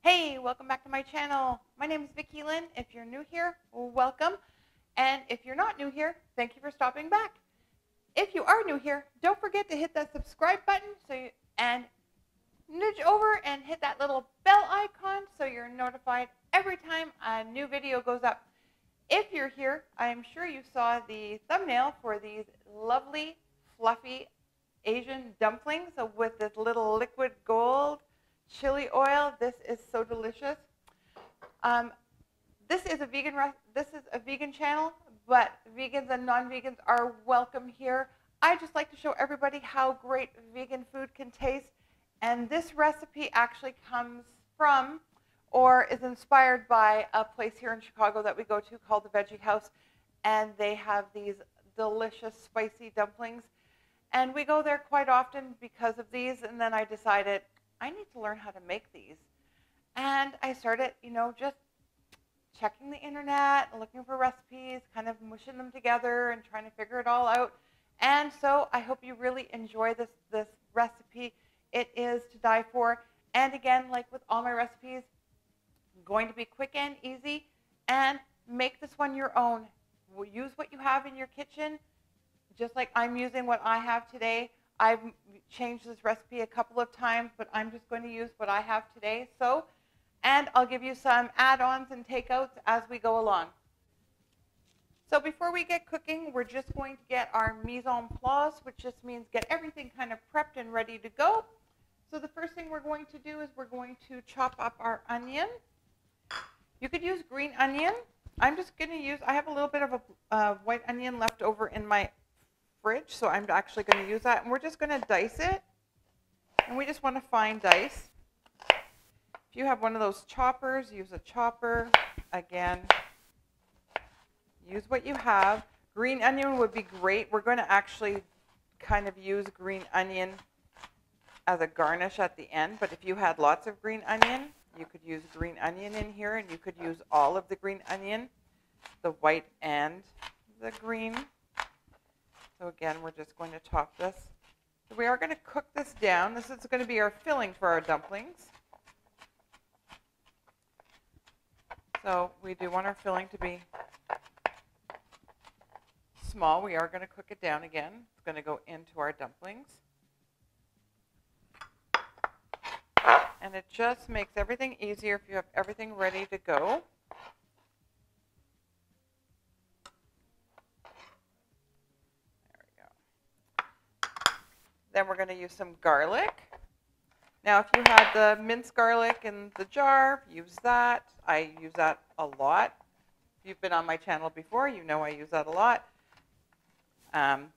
Hey, welcome back to my channel. My name is Vicki-Lynne. If you're new here, welcome. And if you're not new here, thank you for stopping back. If you are new here, don't forget to hit that subscribe button and nudge over and hit that little bell icon so you're notified every time a new video goes up. If you're here, I am sure you saw the thumbnail for these lovely, fluffy Asian dumplings with this little liquid gold chili oil. This is so delicious. This is a vegan channel, but vegans and non-vegans are welcome here. I just like to show everybody how great vegan food can taste, and this recipe actually comes from or is inspired by a place here in Chicago that we go to called the Veggie House, and they have these delicious spicy dumplings, and we go there quite often because of these. And then I decided I need to learn how to make these, and I started, just checking the internet, looking for recipes, kind of mushing them together and trying to figure it all out. And so I hope you really enjoy this recipe. It is to die for. And again, like with all my recipes, going to be quick and easy, and make this one your own. Use what you have in your kitchen, just like I'm using what I have today. I've changed this recipe a couple of times, but I'm just going to use what I have today. And I'll give you some add-ons and takeouts as we go along. So before we get cooking, we're just going to get our mise en place, which just means get everything kind of prepped and ready to go. So the first thing we're going to do is we're going to chop up our onion. You could use green onion. I'm just going to use, I have a little bit of a white onion left over in my fridge, so I'm actually going to use that. And we're just going to dice it. And we just want to fine dice. If you have one of those choppers, use a chopper. Again, use what you have. Green onion would be great. We're going to actually kind of use green onion as a garnish at the end. But if you had lots of green onion, you could use green onion in here, and you could use all of the green onion, the white and the green. So again, we're just going to top this. So we are going to cook this down. This is going to be our filling for our dumplings. So we do want our filling to be small. We are going to cook it down again. It's going to go into our dumplings. And it just makes everything easier if you have everything ready to go. There we go. Then we're going to use some garlic. Now, if you had the minced garlic in the jar, use that. I use that a lot. If you've been on my channel before, you know I use that a lot. I'm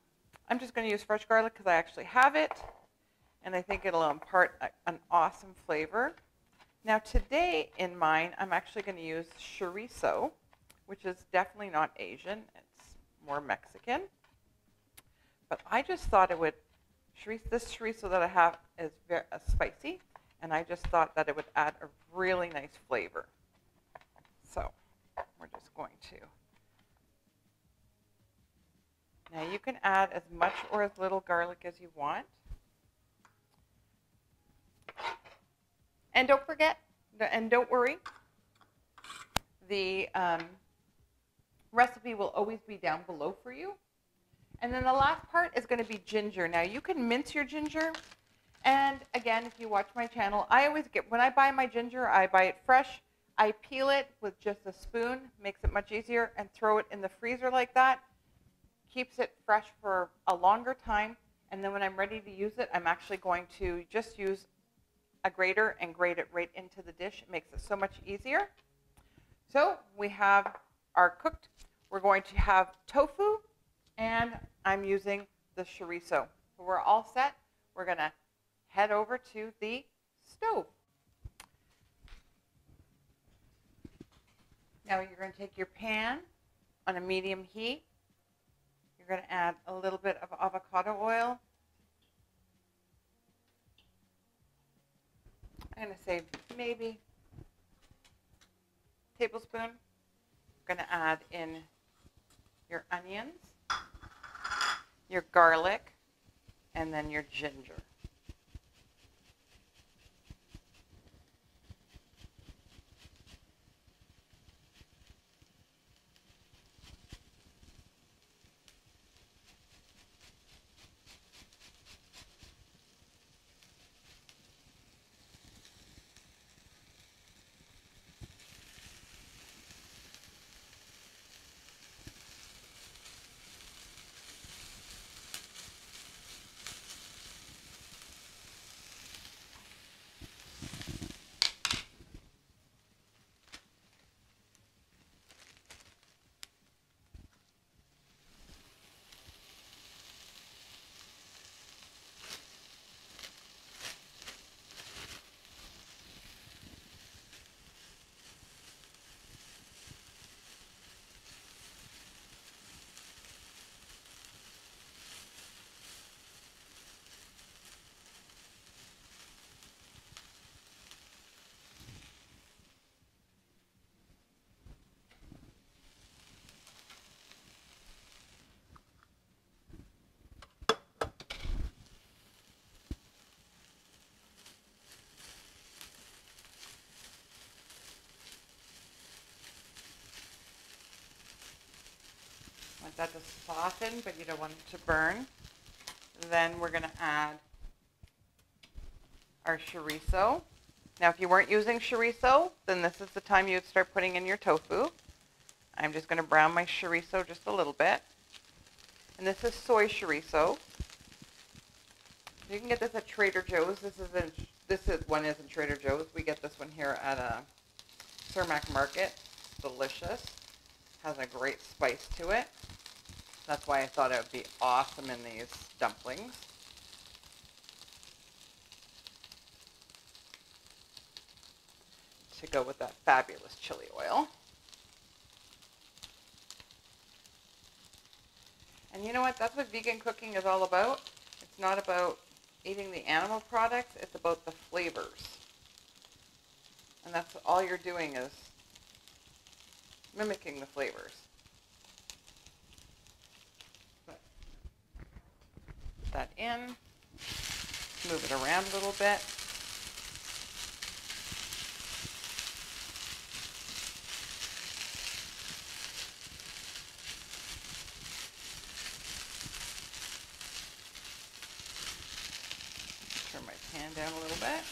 just going to use fresh garlic because I actually have it, and I think it'll impart an awesome flavor. Now, today in mine, I'm actually going to use chorizo, which is definitely not Asian. It's more Mexican. But I just thought it would, this chorizo that I have is very spicy, and I just thought that it would add a really nice flavor. So we're just going to. Now you can add as much or as little garlic as you want. And don't forget, and don't worry, the recipe will always be down below for you. And then the last part is going to be ginger. Now you can mince your ginger. And again, if you watch my channel, I always when I buy my ginger, I buy it fresh. I peel it with just a spoon, makes it much easier, and throw it in the freezer like that. Keeps it fresh for a longer time. And then when I'm ready to use it, I'm actually going to just use a grater and grate it right into the dish. It makes it so much easier. So we have our cooked. We're going to have tofu, and I'm using the chorizo. So we're all set. We're going to head over to the stove. Now you're going to take your pan on a medium heat. You're going to add a little bit of avocado oil. I'm going to say maybe a tablespoon. I'm going to add in your onions, your garlic, and then your ginger. that to soften, but you don't want it to burn. Then we're going to add our chorizo. Now, if you weren't using chorizo, then this is the time you would start putting in your tofu. I'm just going to brown my chorizo just a little bit. And this is soy chorizo. You can get this at Trader Joe's. One is in Trader Joe's. We get this one here at a Cermak Market. It's delicious. Has a great spice to it. That's why I thought it would be awesome in these dumplings. To go with that fabulous chili oil. And you know what? That's what vegan cooking is all about. It's not about eating the animal products. It's about the flavors. And that's all you're doing is mimicking the flavors. Put that in. Move it around a little bit. Turn my pan down a little bit.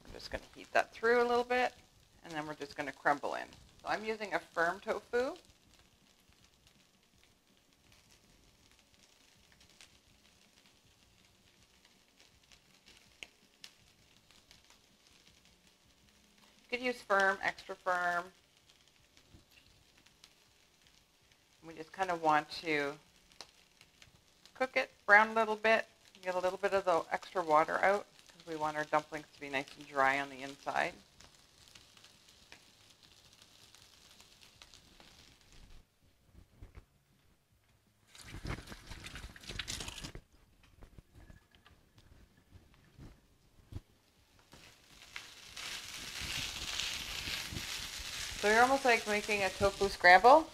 We're just going to heat that through a little bit, and then we're just going to crumble in. So I'm using a firm tofu. You could use firm, extra firm. We just kind of want to cook it, brown a little bit, get a little bit of the extra water out because we want our dumplings to be nice and dry on the inside. So you're almost like making a tofu scramble.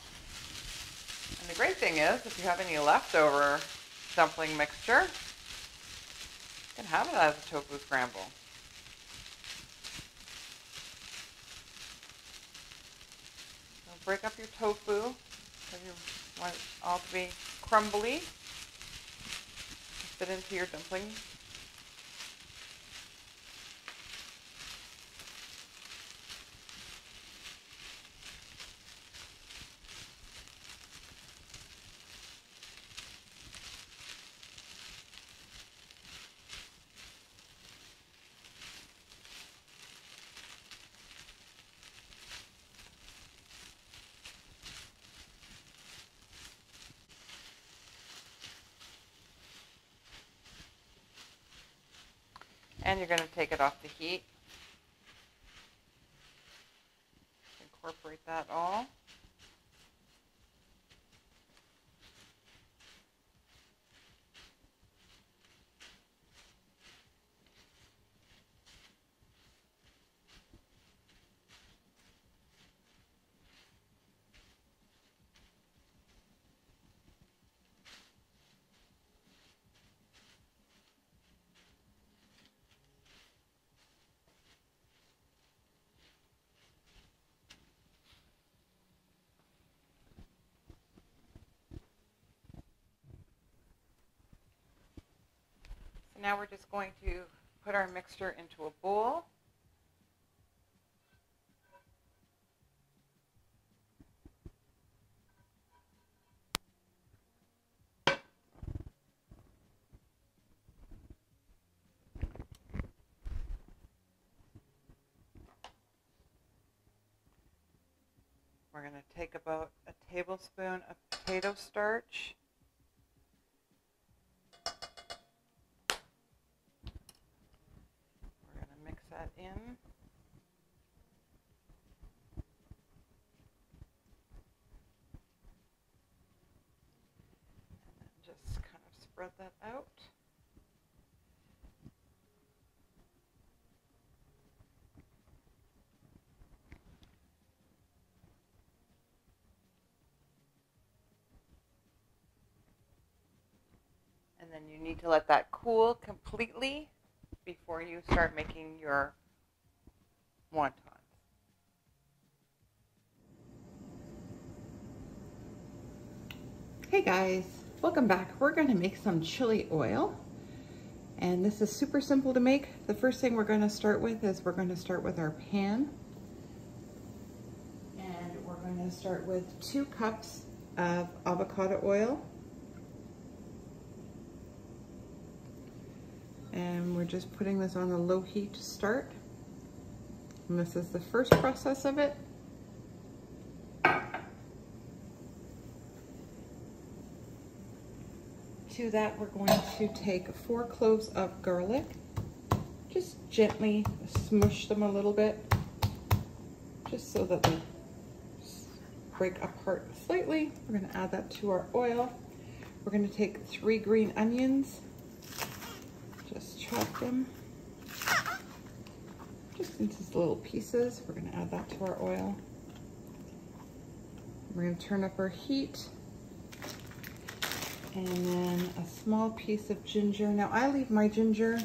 And the great thing is, if you have any leftover dumpling mixture, you can have it as a tofu scramble. So break up your tofu because you want it all to be crumbly. Fit into your dumpling. And you're going to take it off the heat. Incorporate that all. So now we're just going to put our mixture into a bowl. We're going to take about a tablespoon of potato starch. We're going to mix that in. And then just kind of spread that out. And then you need to let that cool completely before you start making your wontons. Hey guys, welcome back. We're going to make some chili oil, and this is super simple to make. The first thing we're going to start with is we're going to start with our pan, and we're going to start with 2 cups of avocado oil, and we're just putting this on a low heat to start, and this is the first process of it. To that, we're going to take 4 cloves of garlic, just gently smush them a little bit, just so that they break apart slightly. We're going to add that to our oil. We're going to take 3 green onions, just chop them, just into little pieces. We're going to add that to our oil. We're going to turn up our heat. And then a small piece of ginger. Now I leave my ginger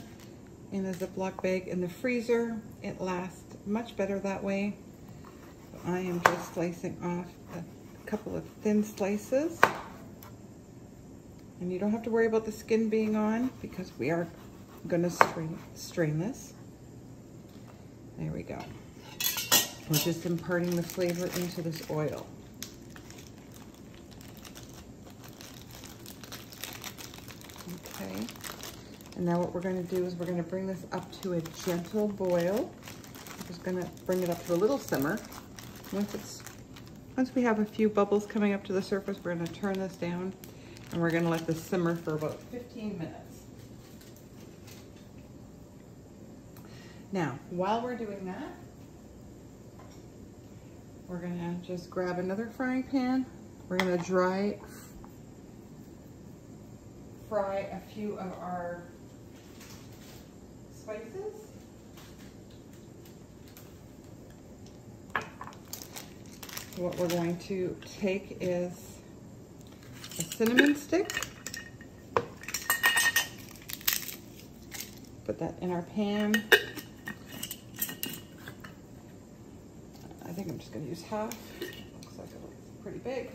in a Ziploc bag in the freezer. It lasts much better that way. So I am just slicing off a couple of thin slices. And you don't have to worry about the skin being on because we are going to strain this. There we go. We're just imparting the flavor into this oil. Okay, and now what we're going to do is we're going to bring this up to a gentle boil. We're just going to bring it up to a little simmer. Once we have a few bubbles coming up to the surface, we're going to turn this down and we're going to let this simmer for about 15 minutes. Now, while we're doing that, we're going to just grab another frying pan. We're going to fry a few of our spices. What we're going to take is a cinnamon stick. Put that in our pan. I think I'm just going to use half. Looks like it's pretty big.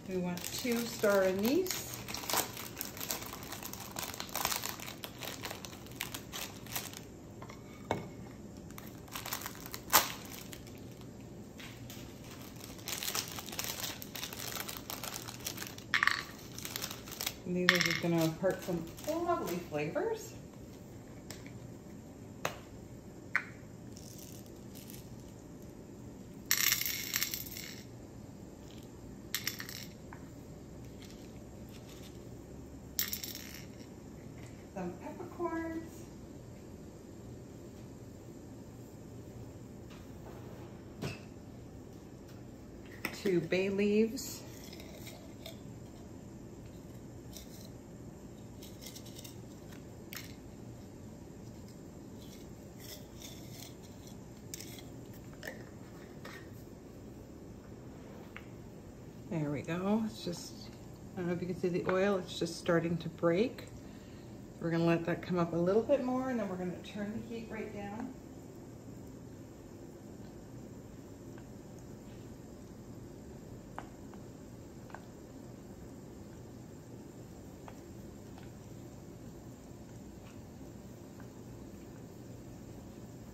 We want 2 star anise. And these are just going to impart some lovely flavors. Some peppercorns, 2 bay leaves, there we go. It's just, I don't know if you can see the oil, it's just starting to break. We're going to let that come up a little bit more, and then we're going to turn the heat right down.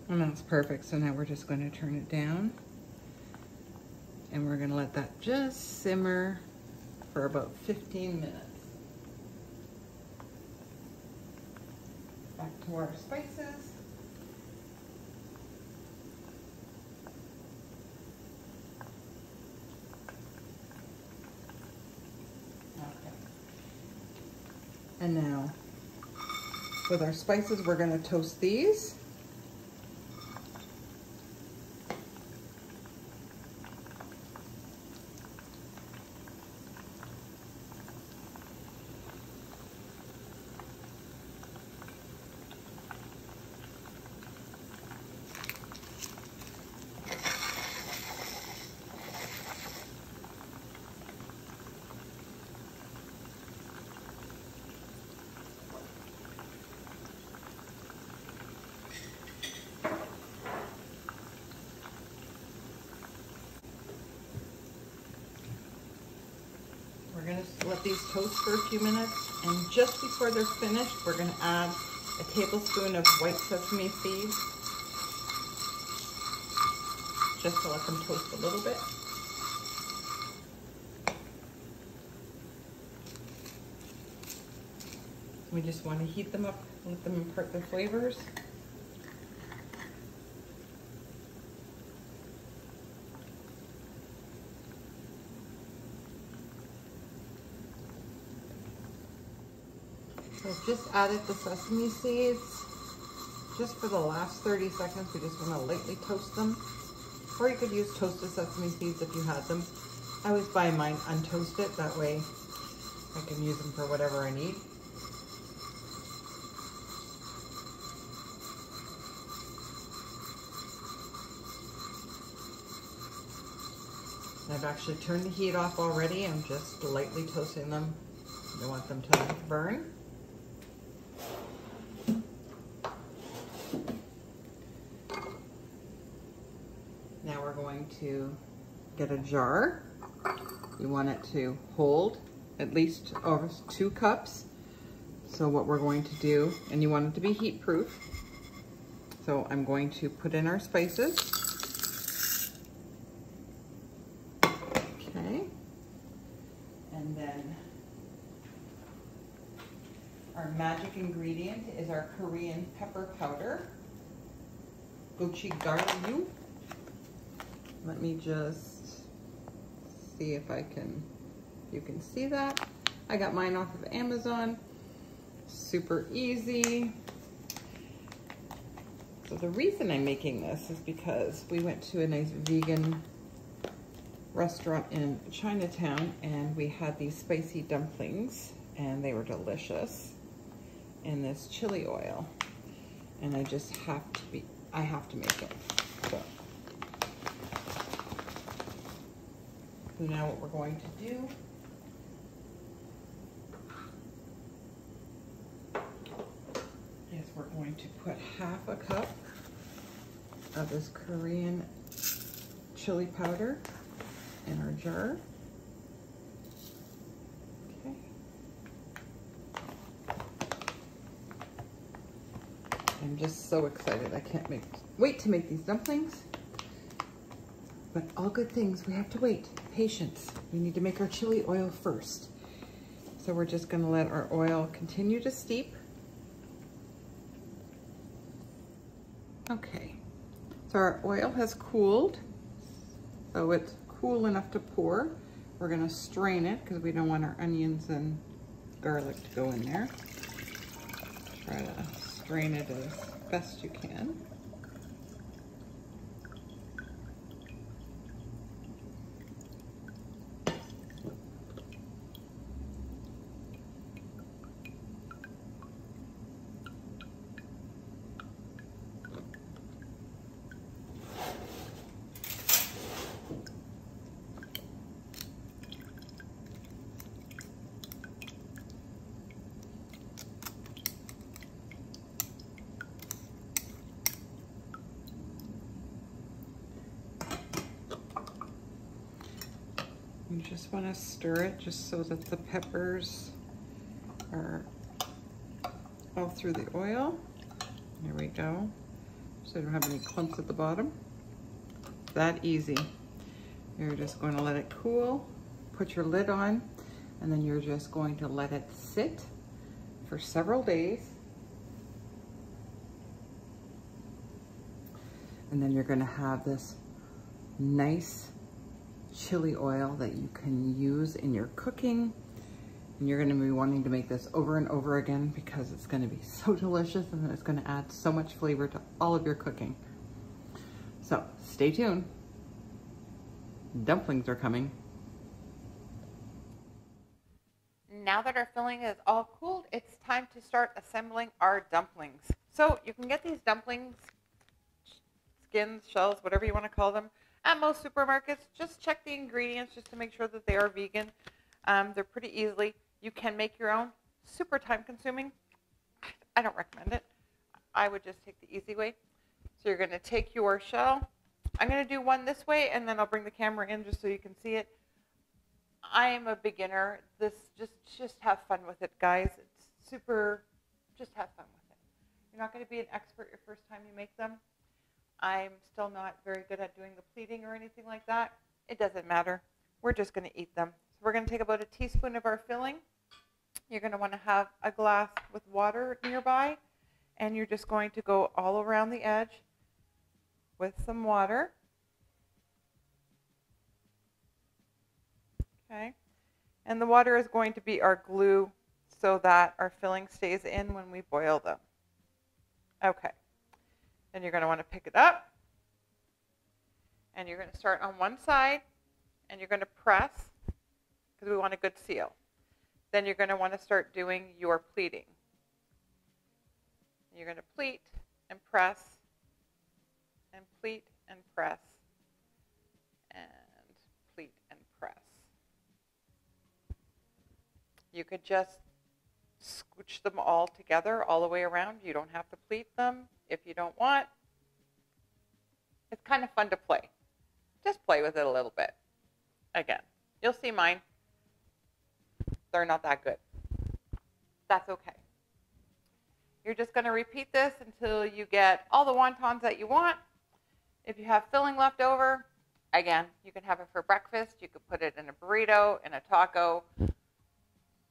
And that's perfect. So now we're just going to turn it down, and we're going to let that just simmer for about 15 minutes. Back to our spices. Okay. And now, with our spices, we're going to toast these. let these toast for a few minutes, and just before they're finished, we're going to add a tablespoon of white sesame seeds, just to let them toast a little bit. We just want to heat them up, let them impart their flavors. So I've just added the sesame seeds. Just for the last 30 seconds, we just want to lightly toast them. Or you could use toasted sesame seeds if you had them. I always buy mine untoasted, that way I can use them for whatever I need. I've actually turned the heat off already. I'm just lightly toasting them. I don't want them to burn. Now we're going to get a jar. You want it to hold at least over 2 cups. So what we're going to do, and you want it to be heat proof. So I'm going to put in our spices. Okay. And then our magic ingredient is our Korean pepper powder. Gochugaru. Let me just see if you can see that. I got mine off of Amazon. Super easy. So the reason I'm making this is because we went to a nice vegan restaurant in Chinatown and we had these spicy dumplings and they were delicious in this chili oil. And I just have to make it. So now what we're going to do is we're going to put half a cup of this Korean chili powder in our jar. Okay. I'm just so excited. I can't wait to make these dumplings. But all good things, we have to wait. Patience. We need to make our chili oil first. So we're just going to let our oil continue to steep. Okay. So our oil has cooled. So it's cool enough to pour. We're going to strain it because we don't want our onions and garlic to go in there. Try to strain it as best you can. You just want to stir it just so that the peppers are all through the oil. There we go. So I don't have any clumps at the bottom. That easy. You're just going to let it cool, put your lid on, and then you're just going to let it sit for several days. And then you're going to have this nice chili oil that you can use in your cooking. And you're going to be wanting to make this over and over again because it's going to be so delicious and it's going to add so much flavor to all of your cooking. So stay tuned. Dumplings are coming. Now that our filling is all cooled, it's time to start assembling our dumplings. So you can get these dumplings, skins, shells, whatever you want to call them, at most supermarkets. Just check the ingredients just to make sure that they are vegan. They're pretty easily. You can make your own. Super time consuming. I don't recommend it. I would just take the easy way. So you're going to take your shell. I'm going to do one this way and then I'll bring the camera in just so you can see it. I am a beginner. This just have fun with it, guys. It's super, just have fun with it. You're not going to be an expert your first time you make them. I'm still not very good at doing the pleating or anything like that. It doesn't matter. We're just going to eat them. So we're going to take about a teaspoon of our filling. You're going to want to have a glass with water nearby, and you're just going to go all around the edge with some water. Okay. And the water is going to be our glue so that our filling stays in when we boil them. Okay. Then you're going to want to pick it up, and you're going to start on one side, and you're going to press because we want a good seal. Then you're going to want to start doing your pleating. You're going to pleat and press and pleat and press and pleat and press. You could just scooch them all together all the way around. You don't have to pleat them if you don't want. It's kind of fun to play. Just play with it a little bit. Again, you'll see mine. They're not that good. That's okay. You're just going to repeat this until you get all the wontons that you want. If you have filling left over, again, you can have it for breakfast. You could put it in a burrito, in a taco.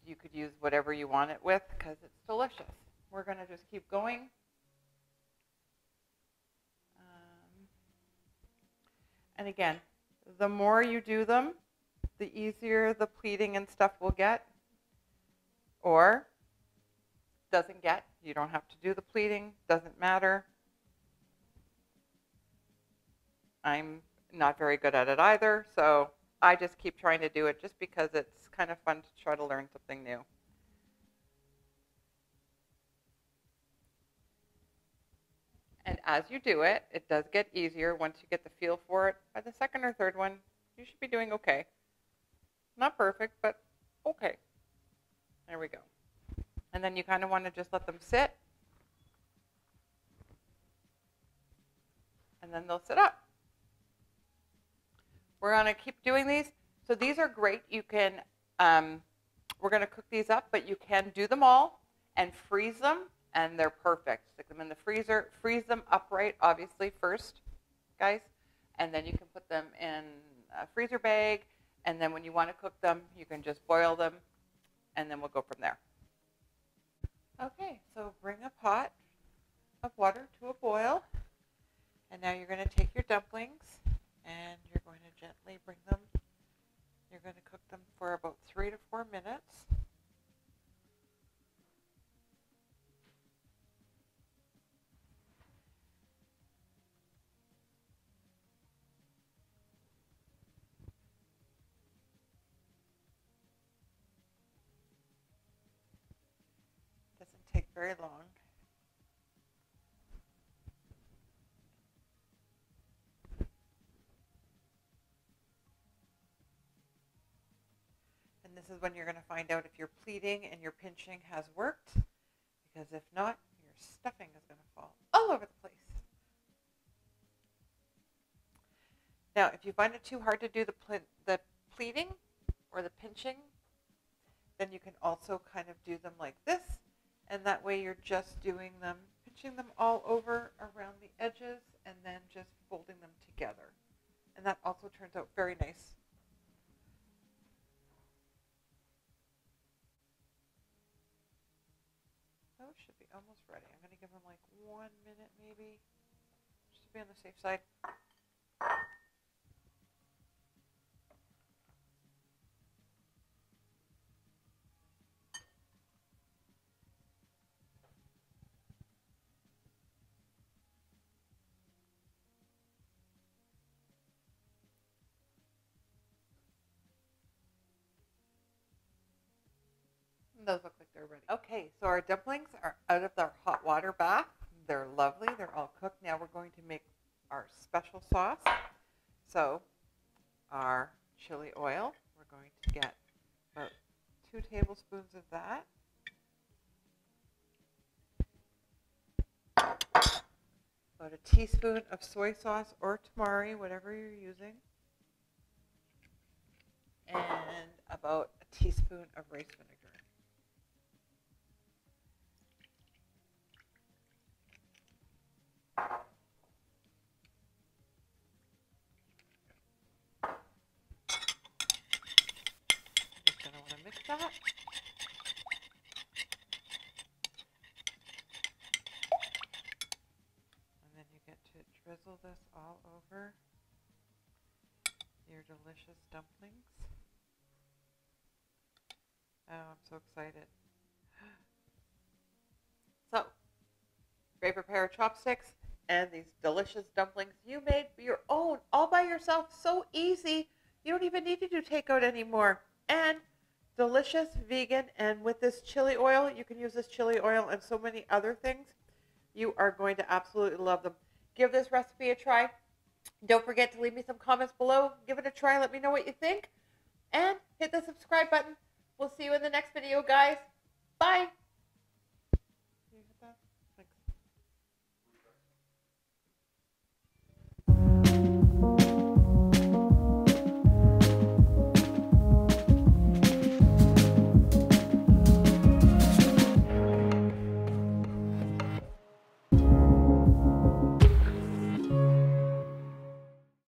You could use whatever you want it with because it's delicious. We're going to just keep going. And again, the more you do them, the easier the pleating and stuff will get. Or doesn't get. You don't have to do the pleating. Doesn't matter. I'm not very good at it either, so I just keep trying to do it just because it's kind of fun to try to learn something new. And as you do it, it does get easier once you get the feel for it. By the second or third one, you should be doing okay. Not perfect, but okay. There we go. And then you kind of want to just let them sit. And then they'll sit up. We're going to keep doing these. So these are great. You can, we're going to cook these up, but you can do them all and freeze them, and they're perfect. Stick them in the freezer. Freeze them upright, obviously, first, guys. And then you can put them in a freezer bag. And then when you want to cook them, you can just boil them, and then we'll go from there. Okay, so bring a pot of water to a boil. And now you're going to take your dumplings, and you're going to gently bring them. You're going to cook them for about 3 to 4 minutes. Doesn't take very long. And this is when you're going to find out if your pleating and your pinching has worked, because if not, your stuffing is going to fall all over the place. Now, if you find it too hard to do the pleating or the pinching, then you can also kind of do them like this, and that way you're just doing them, pinching them all over around the edges, and then just folding them together. And that also turns out very nice. Those should be almost ready. I'm going to give them like 1 minute maybe, just to be on the safe side. Those look like they're ready. Okay, so our dumplings are out of their hot water bath. They're lovely. They're all cooked. Now we're going to make our special sauce. So our chili oil, we're going to get about 2 tablespoons of that. About a teaspoon of soy sauce or tamari, whatever you're using. And about a teaspoon of rice vinegar. Just going to want to mix that. And then you get to drizzle this all over your delicious dumplings. Oh, I'm so excited. So, grab a pair of chopsticks and these delicious dumplings you made your own, all by yourself. So easy. You don't even need to do takeout anymore. And delicious, vegan, and with this chili oil, you can use this chili oil and so many other things. You are going to absolutely love them. Give this recipe a try. Don't forget to leave me some comments below. Give it a try. Let me know what you think. And hit the subscribe button. We'll see you in the next video, guys. Bye.